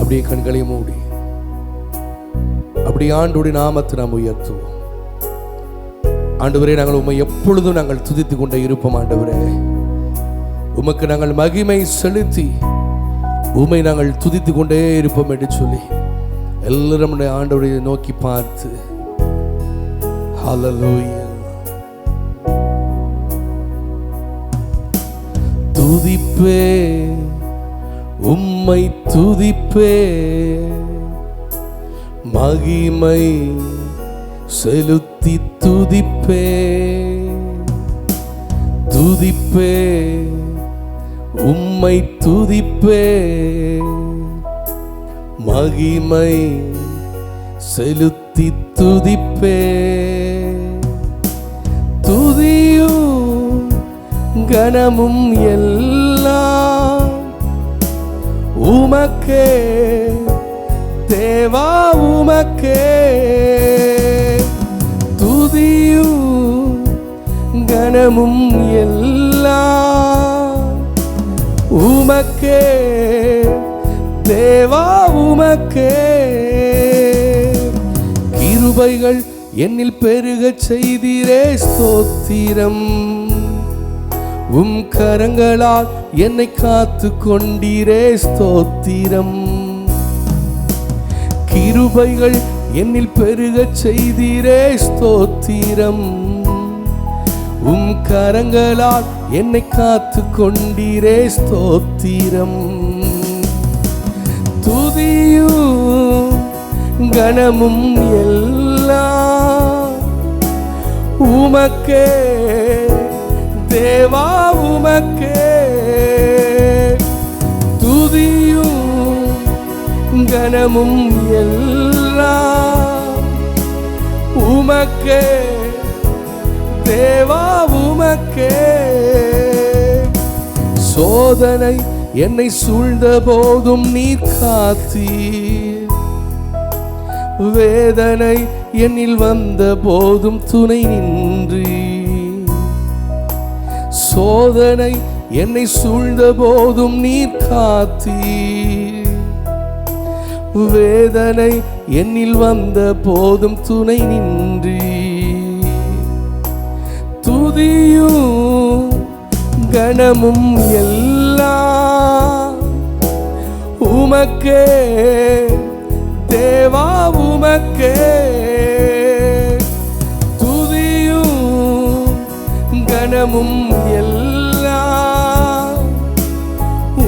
அப்படியே கண்களை மூடி அப்படி ஆண்டவருடைய நாமத்தை நாம் உயர்த்துவோம். ஆண்டவரே, நாங்கள் உம்மை எப்பொழுதும் நாங்கள் துதித்துக் கொண்டே இருப்போம். ஆண்டவரே, உமக்கு நாங்கள் மகிமை செலுத்தி உம்மை நாங்கள் துதித்துக் கொண்டே இருப்போம் என்று சொல்லி எல்லாரும் ஆண்டவரை நோக்கி பார்த்து ஹல்லேலூயா. துதிப்பே உம்மை துதிப்பே, மகிமை செலுத்தி துதிப்பே. துதிப்பே உம்மை துதிப்பே, மகிமை செலுத்தி துதிப்பே. துதியும் கனமும் எல்லாம் உமக்கே தேவா, உமக்கே. துதியும் கனமும் எல்லாம் உமக்கே தேவா, உமக்கே. கிருபைகள் என்னில் பெருகச் செய்தீரே, ஸ்தோத்திரம். உம் கரங்களால் என்னை காத்து கொண்டீரே, ஸ்தோத்திரம். கிருபைகள் என்னில் பெருகச் செய்தீரே, ஸ்தோத்திரம். உம் கரங்களால் என்னை காத்து கொண்டீரே, ஸ்தோத்திரம். துதியும் கனமும் எல்லாம் உமக்கே தேவா, உமக்கே. துதியும் கனமும் எல்லாம் உமக்கே தேவா, உமக்கே. சோதனை என்னை சூழ்ந்த போதும் நீர் காத்தீர், வேதனை என்னில் வந்த போதும் துணை நின்றீர். சோதனை என்னை சூழ்ந்த போதும் நீர் காத்தீர், வேதனை என்னில் வந்த போதும் துணை நின்றீர். துதியும் கனமும் எல்லாம் உமக்கே தேவா, உமக்கே. துதியும் கனமும் எல்லாம்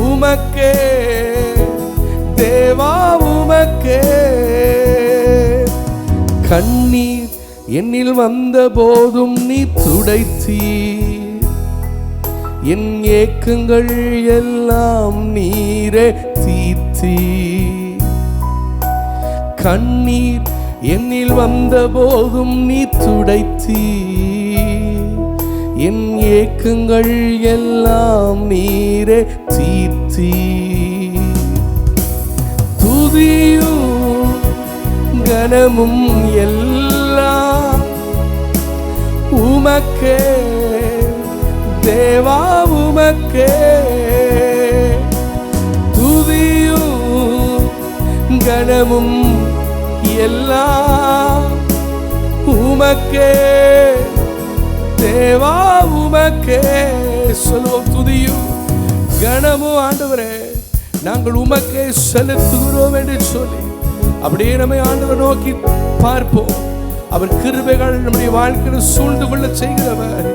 உமக்கே தேவா, உமக்கே. கண்ணீர் என்னில் வந்த போதும் நீ துடைத்தீர், என் ஏக்கங்கள் எல்லாம் நீரே தீர்த்தீர். கண்ணீர் என்னில் வந்த போதும் நீ துடைத்தீர், என் ஏக்கங்கள் எல்லாம் நீரே தீர்த்தீர். துதியும் கனமும் எல்லாம் உமக்கே தேவா, உமக்கே. துதியும் கனமும் எல்லாம் உமக்கே தேவா, உமக்கே. சொல்லுவோம், துதியும் கனமும் ஆண்டவரே நாங்கள் உமக்கே செலுத்துகிறோம் என்று சொல்லி அப்படியே நம்மை ஆண்டவர் நோக்கி பார்ப்போம். அவர் கிருபைகள் நம்முடைய வாழ்க்கையில் சூழ்ந்து கொள்ள செய்கிறவர்,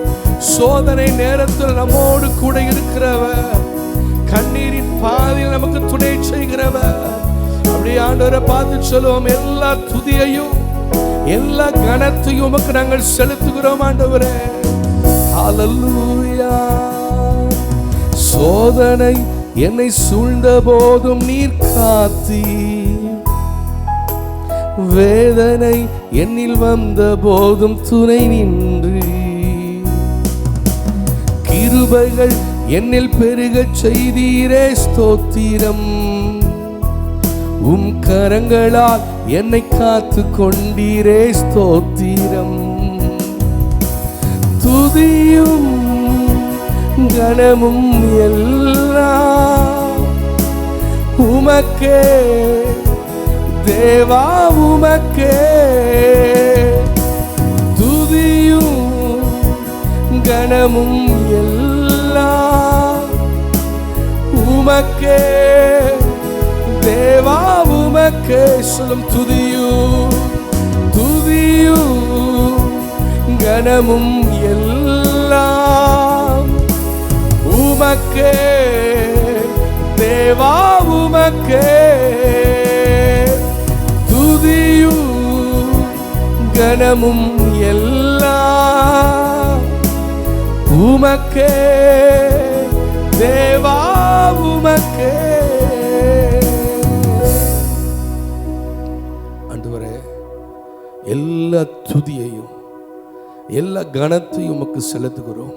சோதனை நேரத்தில் நம்மோடு கூட இருக்கிறவர், கண்ணீரின் பாதையில் நமக்கு துணை செய்கிறவர். அப்படியே ஆண்டவரை பார்த்து சொல்லுவோம், எல்லா துதியையும் எல்லா கனத்தையும் உமக்கு நாங்கள் செலுத்துகிறோம் ஆண்டவரே. ஹல்லேலூயா. சோதனை என்னை சூழ்ந்த போதும் நீர் காத்தீர், வேதனை என்னில் வந்த போதும் துணை நின்றீர். கிருபைகள் என்னில் பெருகச் செய்தீரே, ஸ்தோத்திரம். உம் கரங்களால் என்னை காத்து கொண்டீரே, ஸ்தோத்திரம். துதியும் கனமும் எல்லாம் உமக்கே தேவா உமக்கே துதியும் கனமும் எல்லாம் உமக்கே தேவா உமக்கே. சொல்லும் துதியும் கனமும் எல்லாம் உமக்கே தேவா உமக்கே. துதியும் கனமும் எல்லாம் உமக்கே தேவா உமக்கே. ஆண்டவரே, எல்லா துதியையும் எல்லா கனத்தையும் உமக்கு செலுத்துகிறோம்.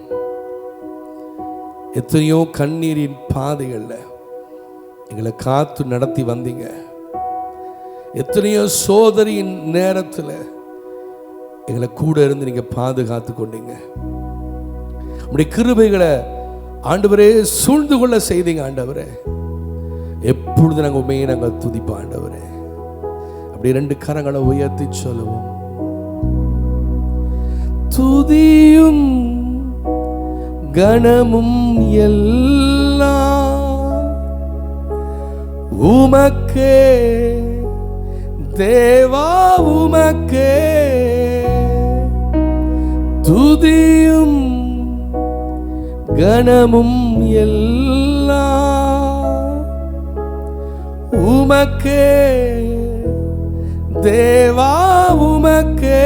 எத்தனையோ கண்ணீரின் பாதைகள்ல எங்களை காத்து நடத்தி வந்தீங்க. எத்தனையோ சோதனையின் நேரத்தில் எங்களை கூட இருந்து நீங்க பாதுகாத்து கொண்டீங்க. உம்முடைய கிருபைகளை ஆண்டவரே சூழ்ந்து கொள்ள செய்தீங்க. ஆண்டவரே, எப்பொழுது நாங்கள் உண்மையை நாங்கள் துதிப்போம். ஆண்டவரே, அப்படி 2 கரங்களை உயர்த்தி சொல்லுவோம். துதியும் கனமும் எல்லாம் உமக்கே தேவா உமக்கே. துதியும் கனமும் எல்லாம் உமக்கே தேவா உமக்கே.